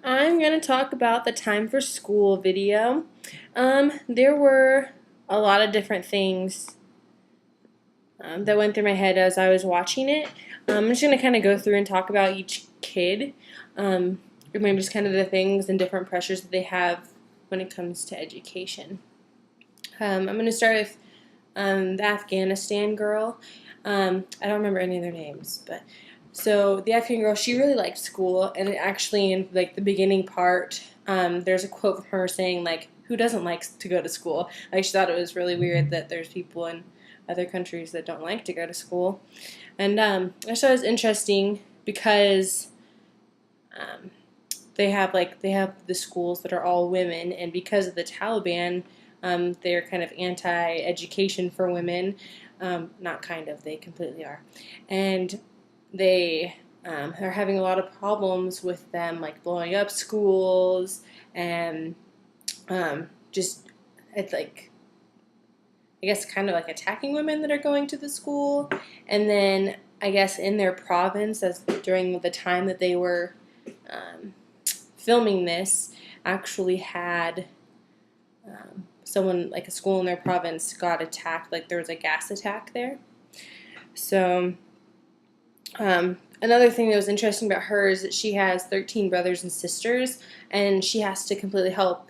I'm going to talk about the time for school video. There were a lot of different things that went through my head as I was watching it. I'm just going to kind of go through and talk about each kid, or maybe just kind of the things and different pressures that they have when it comes to education. I'm going to start with the Afghanistan girl. I don't remember any of their names, but so the Afghan girl, she really liked school, and actually in like the beginning part, there's a quote from her saying like, "Who doesn't like to go to school?" Like she thought it was really weird that there's people in other countries that don't like to go to school, and I thought it was interesting because um, they have the schools that are all women, and because of the Taliban, they're kind of anti-education for women. Not kind of, they completely are, and they are having a lot of problems with them, like blowing up schools and just it's like I guess kind of like attacking women that are going to the school, and then I guess in their province, as during the time that they were um, filming this, actually had someone like a school in their province got attacked. Like there was a gas attack there. So another thing that was interesting about her is that she has 13 brothers and sisters, and she has to completely help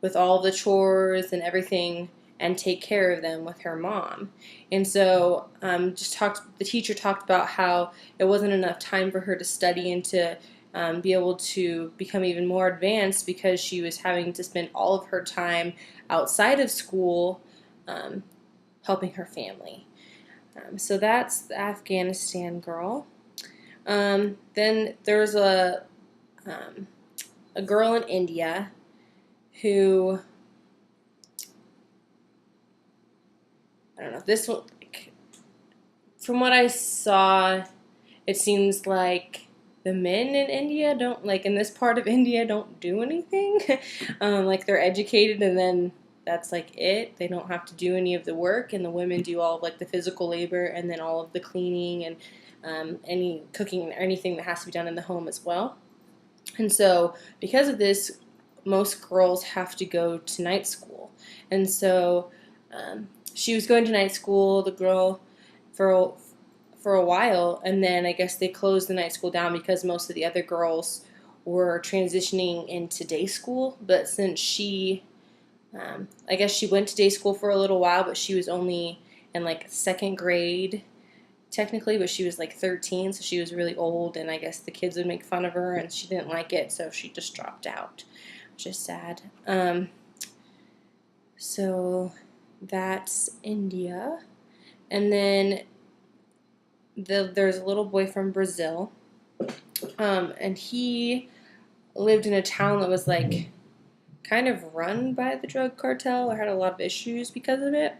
with all the chores and everything and take care of them with her mom. And so, the teacher talked about how it wasn't enough time for her to study and to be able to become even more advanced because she was having to spend all of her time outside of school um, helping her family. So that's the Afghanistan girl. Then there's um, a girl in India who, I don't know, this one, like, from what I saw, it seems like the men in India don't, like in this part of India, don't do anything. Like they're educated and then that's like it. They don't have to do any of the work, and the women do all of like the physical labor and then all of the cleaning and any cooking or anything that has to be done in the home as well. And so, because of this, most girls have to go to night school. And so, she was going to night school, the girl, for for a while, and then I guess they closed the night school down because most of the other girls were transitioning into day school. But since I guess she went to day school for a little while, but she was only in like second grade technically, but she was like 13, so she was really old, and I guess the kids would make fun of her, and she didn't like it, so she just dropped out, which is sad. So that's India, and then there's a little boy from Brazil, and he lived in a town that was like kind of run by the drug cartel or had a lot of issues because of it.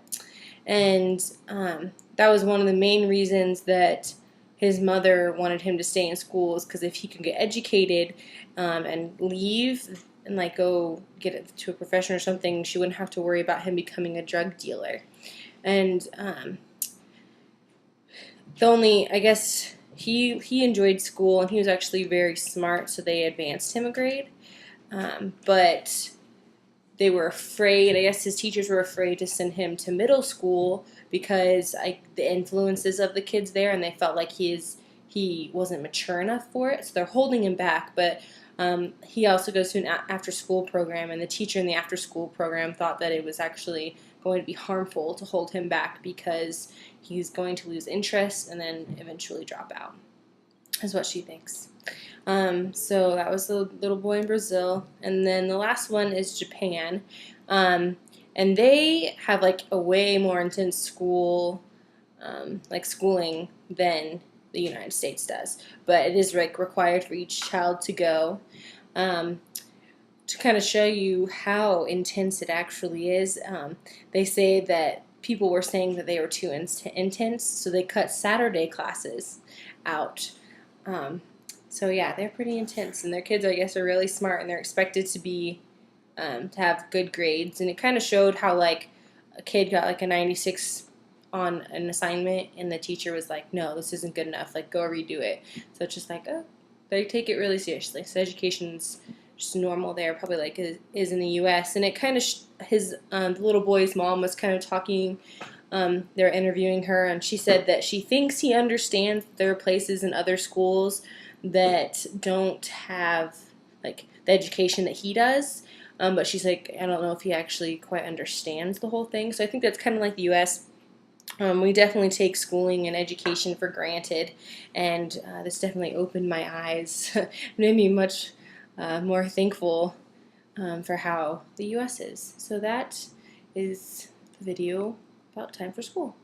And that was one of the main reasons that his mother wanted him to stay in school, is because if he could get educated and leave and like go get it to a profession or something, she wouldn't have to worry about him becoming a drug dealer. And the only, I guess, he enjoyed school and he was actually very smart, so they advanced him a grade. But they were afraid, I guess his teachers were afraid to send him to middle school because the influences of the kids there, and they felt like he wasn't mature enough for it, so they're holding him back. But he also goes to an after school program, and the teacher in the after school program thought that it was actually going to be harmful to hold him back because he's going to lose interest and then eventually drop out, is what she thinks. So that was the little boy in Brazil. And then the last one is Japan. And they have like a way more intense schooling than the United States does. But it is like required for each child to go. To kind of show you how intense it actually is, they say that people were saying that they were too intense, so they cut Saturday classes out. So yeah, they're pretty intense, and their kids, I guess, are really smart, and they're expected to have good grades. And it kind of showed how like a kid got like a 96 on an assignment, and the teacher was like, "No, this isn't good enough. Like, go redo it." So it's just like, oh, they take it really seriously. So education's just normal there, probably like it is in the U.S. And it kind of the little boy's mom was kind of talking. They were interviewing her, and she said that she thinks he understands that there are places in other schools that don't have like the education that he does. But she's like, I don't know if he actually quite understands the whole thing. So I think that's kind of like the U.S. We definitely take schooling and education for granted, and this definitely opened my eyes, made me much more thankful for how the U.S. is. So that is the video about time for school.